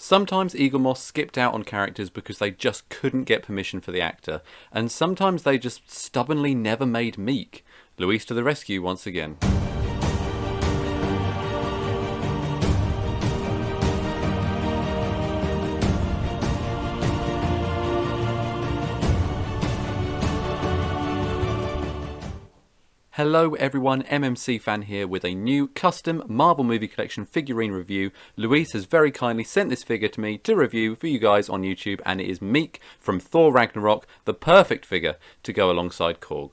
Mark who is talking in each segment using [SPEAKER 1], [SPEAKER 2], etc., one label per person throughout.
[SPEAKER 1] Sometimes Eaglemoss skipped out on characters because they just couldn't get permission for the actor, and sometimes they just stubbornly never made Miek. Luis to the rescue once again. Hello everyone, MMC Fan here with a new custom Marvel Movie Collection figurine review. Luis has very kindly sent this figure to me to review for you guys on YouTube, and it is Miek from Thor Ragnarok, the perfect figure to go alongside Korg.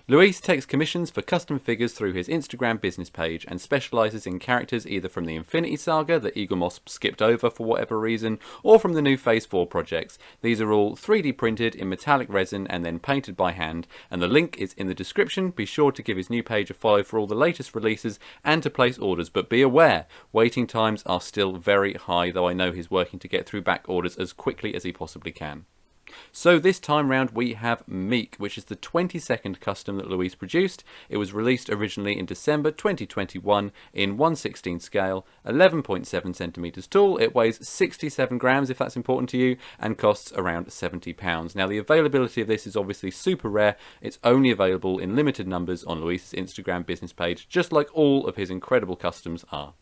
[SPEAKER 1] Luis takes commissions for custom figures through his Instagram business page and specialises in characters either from the Infinity Saga that Eaglemoss skipped over for whatever reason, or from the new Phase 4 projects. These are all 3D printed in metallic resin and then painted by hand, and the link is in the description. Be sure to give his new page a follow for all the latest releases and to place orders, but be aware, waiting times are still very high, though I know he's working to get through back orders as quickly as he possibly can. So this time round we have Miek, which is the 22nd custom that Luis produced. It was released originally in December 2021 in 1/16 scale, 11.7 centimeters tall. It weighs 67 grams if that's important to you, and costs around £70. Now the availability of this is obviously super rare. It's only available in limited numbers on Luis's Instagram business page, just like all of his incredible customs are.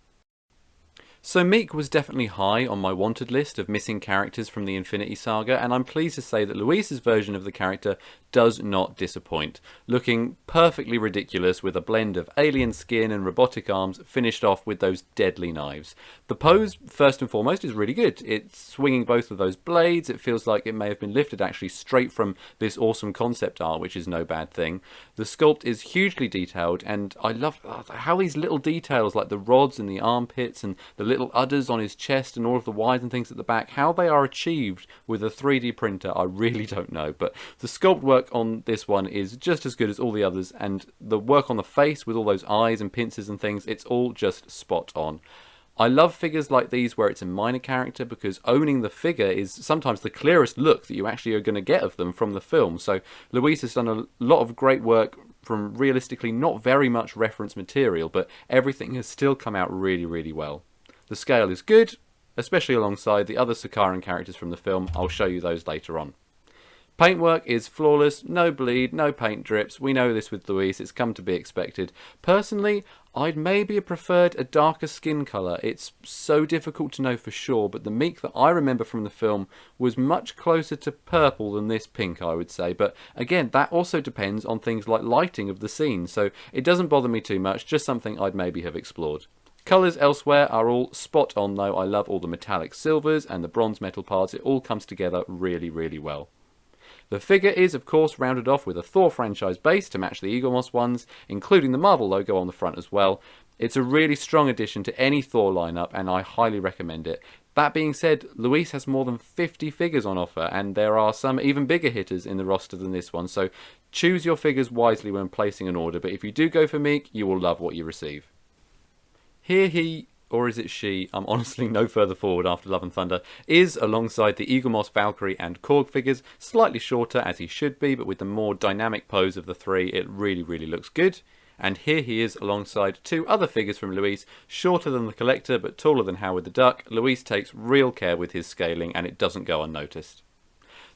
[SPEAKER 1] So Miek was definitely high on my wanted list of missing characters from the Infinity Saga, and I'm pleased to say that Luis's version of the character does not disappoint. Looking perfectly ridiculous with a blend of alien skin and robotic arms, finished off with those deadly knives. The pose, first and foremost, is really good. It's swinging both of those blades. It feels like it may have been lifted actually straight from this awesome concept art, which is no bad thing. The sculpt is hugely detailed, and I love how these little details like the rods and the armpits and the little udders on his chest and all of the wires and things at the back, how they are achieved with a 3D printer, I really don't know. But the sculpt work on this one is just as good as all the others, and the work on the face with all those eyes and pincers and things, it's all just spot on. I love figures like these where it's a minor character, because owning the figure is sometimes the clearest look that you actually are going to get of them from the film. So Luis has done a lot of great work from realistically not very much reference material, but everything has still come out really, really well. The scale is good, especially alongside the other Sakaran characters from the film. I'll show you those later on. Paintwork is flawless, no bleed, no paint drips. We know this with Luis, it's come to be expected. Personally, I'd maybe have preferred a darker skin colour. It's so difficult to know for sure, but the Miek that I remember from the film was much closer to purple than this pink, I would say. But again, that also depends on things like lighting of the scene, so it doesn't bother me too much, just something I'd maybe have explored. Colours elsewhere are all spot on though. I love all the metallic silvers and the bronze metal parts. It all comes together really, really well. The figure is of course rounded off with a Thor franchise base to match the Eaglemoss ones, including the Marvel logo on the front as well. It's a really strong addition to any Thor lineup, and I highly recommend it. That being said, Luis has more than 50 figures on offer, and there are some even bigger hitters in the roster than this one, so choose your figures wisely when placing an order, but if you do go for Miek, you will love what you receive. Here he, or is it she, I'm honestly no further forward after Love and Thunder, is alongside the Eaglemoss, Valkyrie and Korg figures, slightly shorter as he should be, but with the more dynamic pose of the three, it really, really looks good. And here he is alongside two other figures from Luis, shorter than the Collector but taller than Howard the Duck. Luis takes real care with his scaling and it doesn't go unnoticed.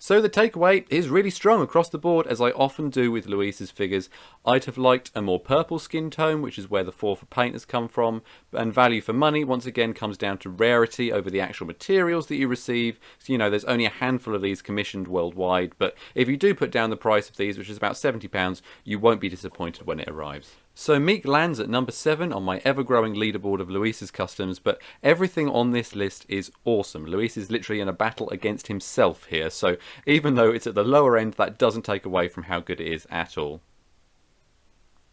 [SPEAKER 1] So the takeaway is really strong across the board, as I often do with Luis's figures. I'd have liked a more purple skin tone, which is where the 4 for paint has come from, and value for money once again comes down to rarity over the actual materials that you receive. So, you know, there's only a handful of these commissioned worldwide, but if you do put down the price of these, which is about £70, you won't be disappointed when it arrives. So Miek lands at number 7 on my ever-growing leaderboard of Luis's customs, but everything on this list is awesome. Luis is literally in a battle against himself here, so even though it's at the lower end, that doesn't take away from how good it is at all.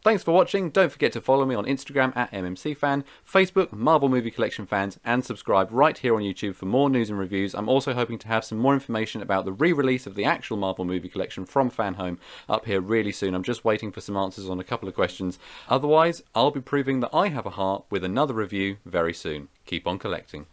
[SPEAKER 1] Thanks for watching. Don't forget to follow me on Instagram at MMCFan, Facebook Marvel Movie Collection Fans, and subscribe right here on YouTube for more news and reviews. I'm also hoping to have some more information about the re-release of the actual Marvel Movie Collection from Fan Home up here really soon. I'm just waiting for some answers on a couple of questions. Otherwise, I'll be proving that I have a heart with another review very soon. Keep on collecting.